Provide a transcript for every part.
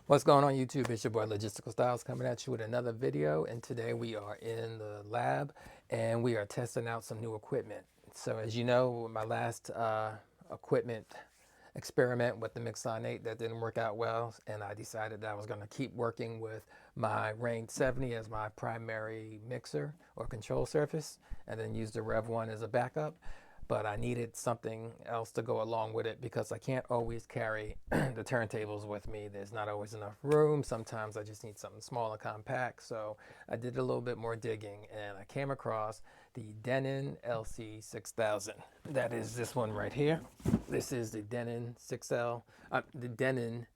What's going on YouTube? It's your boy Logisticalstyles coming at you with another video, and today we are in the lab and we are testing out some new equipment. So as you know, my last equipment experiment with the Mixon 8 that didn't work out well, and I decided that I was going to keep working with my Rane 70 as my primary mixer or control surface, and then use the Rev 1 as a backup. But I needed something else to go along with it because I can't always carry the turntables with me. There's not always enough room. Sometimes I just need something small and compact. So I did a little bit more digging and I came across the Denon LC6000. That is this one right here. This is the Denon the Denon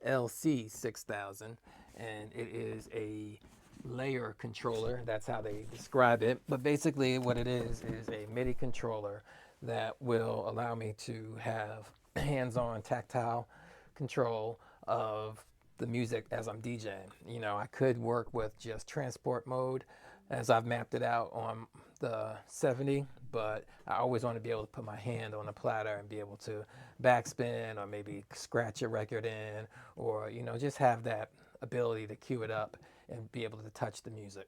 LC6000, and it is a layer controller. That's how they describe it. But basically what it is a MIDI controller that will allow me to have hands-on tactile control of the music as I'm DJing. You know, I could work with just transport mode as I've mapped it out on the 70, but I always want to be able to put my hand on the platter and be able to backspin or maybe scratch a record in, or you know, just have that ability to cue it up and be able to touch the music.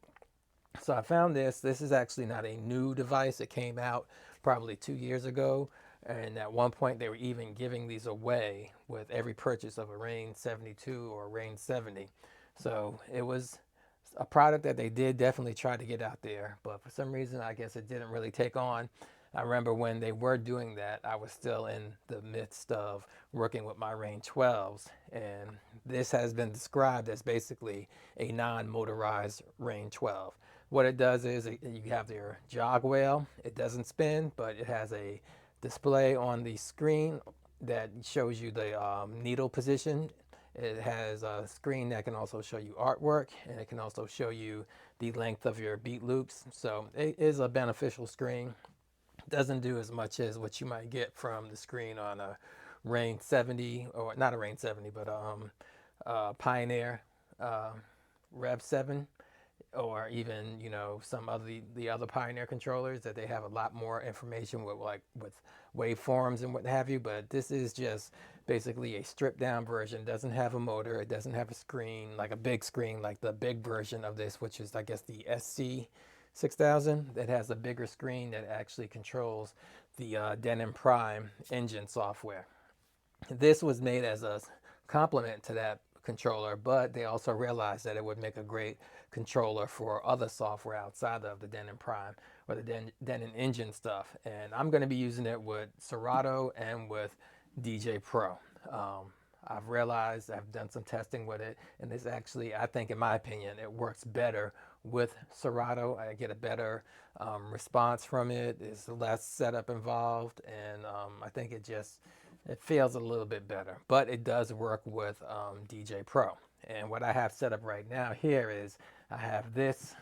So I found this. This is actually not a new device. It came out probably 2 years ago. And at one point they were even giving these away with every purchase of a Rane 72 or a Rane 70. So it was a product that they did definitely try to get out there, but for some reason I guess it didn't really take on. I remember when they were doing that, I was still in the midst of working with my Rane 12s, and this has been described as basically a non-motorized Rane 12. What it does is you have your jog wheel. It doesn't spin, but it has a display on the screen that shows you the needle position. It has a screen that can also show you artwork, and it can also show you the length of your beat loops. So it is a beneficial screen. It doesn't do as much as what you might get from the screen on a Rane 70, or not a Rane 70, but Pioneer Rev 7, or even, you know, some of the other Pioneer controllers that they have a lot more information with, like with waveforms and what have you. But this is just basically a stripped down version. It doesn't have a motor. It doesn't have a screen, like a big screen, like the big version of this, which is I guess the SC6000, that has a bigger screen that actually controls the Denon Prime engine software. This was made as a complement to that controller, but they also realized that it would make a great controller for other software outside of the Denon Prime or the Denon engine stuff. And I'm going to be using it with Serato and with DJay Pro. I've realized, I've done some testing with it, and this actually, I think in my opinion, it works better with Serato. I get a better response from it. There's less setup involved, and I think it feels a little bit better. But it does work with DJay Pro. And what I have set up right now here is I have this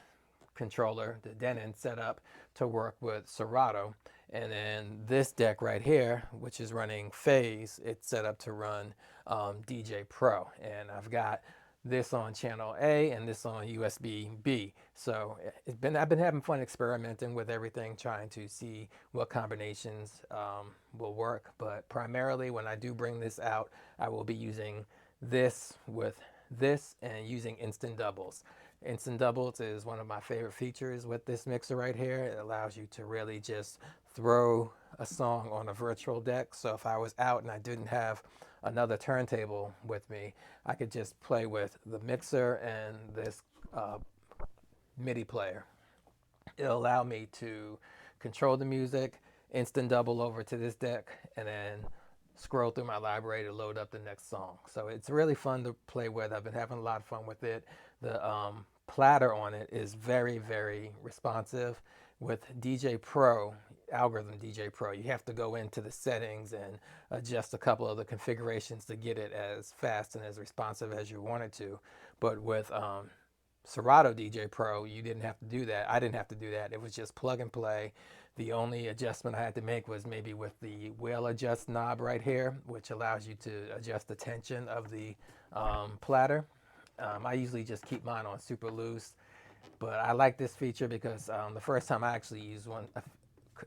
controller, the Denon, set up to work with Serato. And then this deck right here, which is running Phase, it's set up to run DJay Pro. And I've got this on channel A and this on USB B. So I've been having fun experimenting with everything, trying to see what combinations will work. But primarily when I do bring this out, I will be using this with this and using instant doubles. Instant doubles is one of my favorite features with this mixer right here. It allows you to really just throw a song on a virtual deck. So if I was out and I didn't have another turntable with me, I could just play with the mixer and this MIDI player. It'll allow me to control the music, instant double over to this deck, and then scroll through my library to load up the next song. So it's really fun to play with. I've been having a lot of fun with it. The platter on it is very, very responsive. With DJay Pro, algorithm DJay Pro, you have to go into the settings and adjust a couple of the configurations to get it as fast and as responsive as you want it to. But with Serato DJay Pro, you didn't have to do that. I didn't have to do that. It was just plug and play. The only adjustment I had to make was maybe with the wheel adjust knob right here, which allows you to adjust the tension of the platter. I usually just keep mine on super loose, but I like this feature because the first time I actually used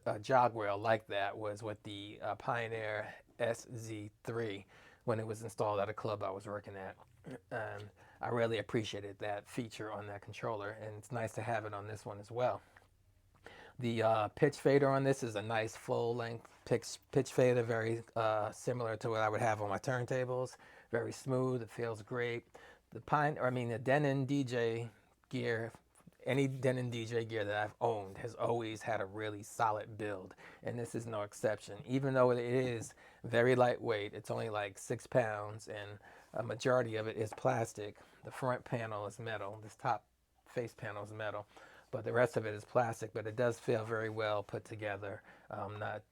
a jog wheel like that was with the Pioneer SZ3 when it was installed at a club I was working at. And I really appreciated that feature on that controller, and it's nice to have it on this one as well. The pitch fader on this is a nice full length pitch fader, very similar to what I would have on my turntables. Very smooth, it feels great. The Denon DJay gear, any Denon DJay gear that I've owned has always had a really solid build, and this is no exception. Even though it is very lightweight, it's only like 6 pounds, and a majority of it is plastic. The front panel is metal, this top face panel is metal, but the rest of it is plastic, but it does feel very well put together.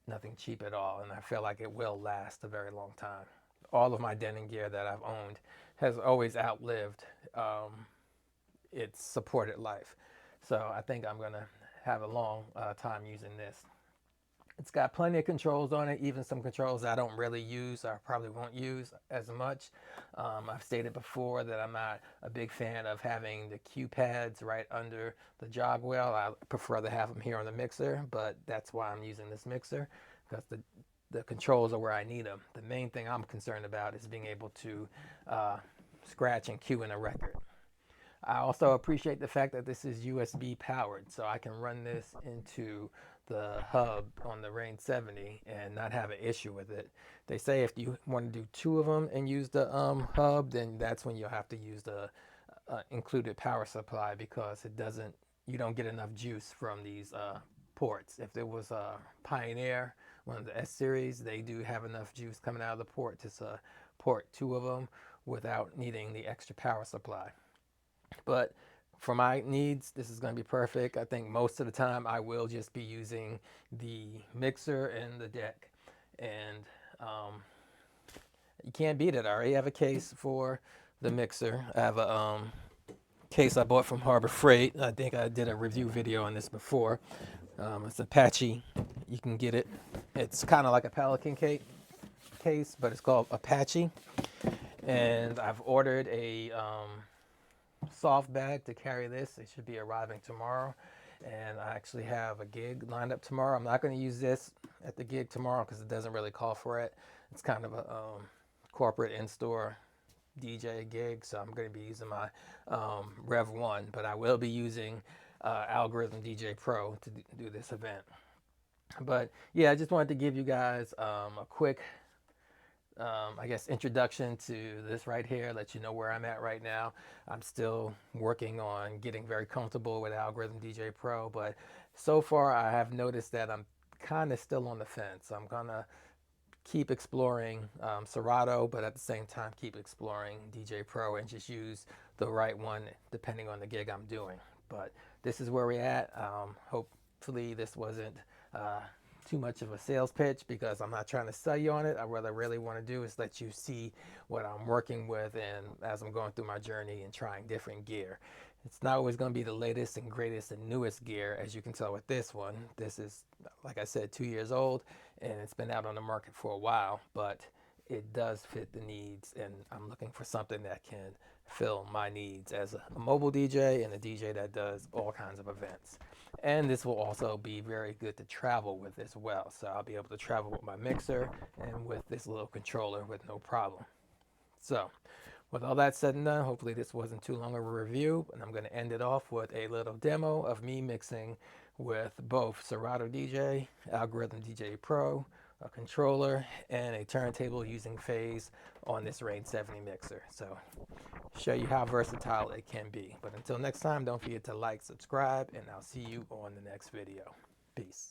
Nothing cheap at all, and I feel like it will last a very long time. All of my Denon gear that I've owned has always outlived its supported life. So I think I'm gonna have a long time using this. It's got plenty of controls on it, even some controls I don't really use, I probably won't use as much. I've stated before that I'm not a big fan of having the cue pads right under the jog wheel. I prefer to have them here on the mixer, but that's why I'm using this mixer, because the controls are where I need them. The main thing I'm concerned about is being able to scratch and cue in a record. I also appreciate the fact that this is USB powered, so I can run this into the hub on the Rane 70 and not have an issue with it. They say if you want to do 2 of them and use the hub, then that's when you'll have to use the included power supply, because you don't get enough juice from these ports. If there was a Pioneer, one of the S series, they do have enough juice coming out of the port to support 2 of them without needing the extra power supply. But for my needs, this is going to be perfect. I think most of the time I will just be using the mixer and the deck. And you can't beat it. I already have a case for the mixer. I have a case I bought from Harbor Freight. I think I did a review video on this before. It's Apache. You can get it. It's kind of like a Pelican case, but it's called Apache. And I've ordered a soft bag to carry this. It should be arriving tomorrow, and I actually have a gig lined up tomorrow. I'm not going to use this at the gig tomorrow because it doesn't really call for it. It's kind of a corporate in-store DJ gig, so I'm going to be using my Rev 1, but I will be using Algorithm DJay Pro to do this event. But yeah, I just wanted to give you guys a quick I guess introduction to this right here, let you know where I'm at right now. I'm still working on getting very comfortable with Algorithm DJay Pro, but so far I have noticed that I'm kind of still on the fence. I'm gonna keep exploring Serato, but at the same time keep exploring DJay Pro and just use the right one depending on the gig I'm doing. But this is where we're at. Hopefully this wasn't too much of a sales pitch, because I'm not trying to sell you on it. What I really want to do is let you see what I'm working with, and as I'm going through my journey and trying different gear. It's not always going to be the latest and greatest and newest gear, as you can tell with this one. This is, like I said, 2 years old, and it's been out on the market for a while, but it does fit the needs, and I'm looking for something that can fill my needs as a mobile DJ and a DJ that does all kinds of events. And this will also be very good to travel with as well. So I'll be able to travel with my mixer and with this little controller with no problem. So with all that said and done, hopefully this wasn't too long of a review, and I'm going to end it off with a little demo of me mixing with both Serato DJay, Algorithm DJay Pro, a controller, and a turntable using phase on this Rane 70 mixer. So show you how versatile it can be. But until next time, don't forget to like, subscribe, and I'll see you on the next video. Peace.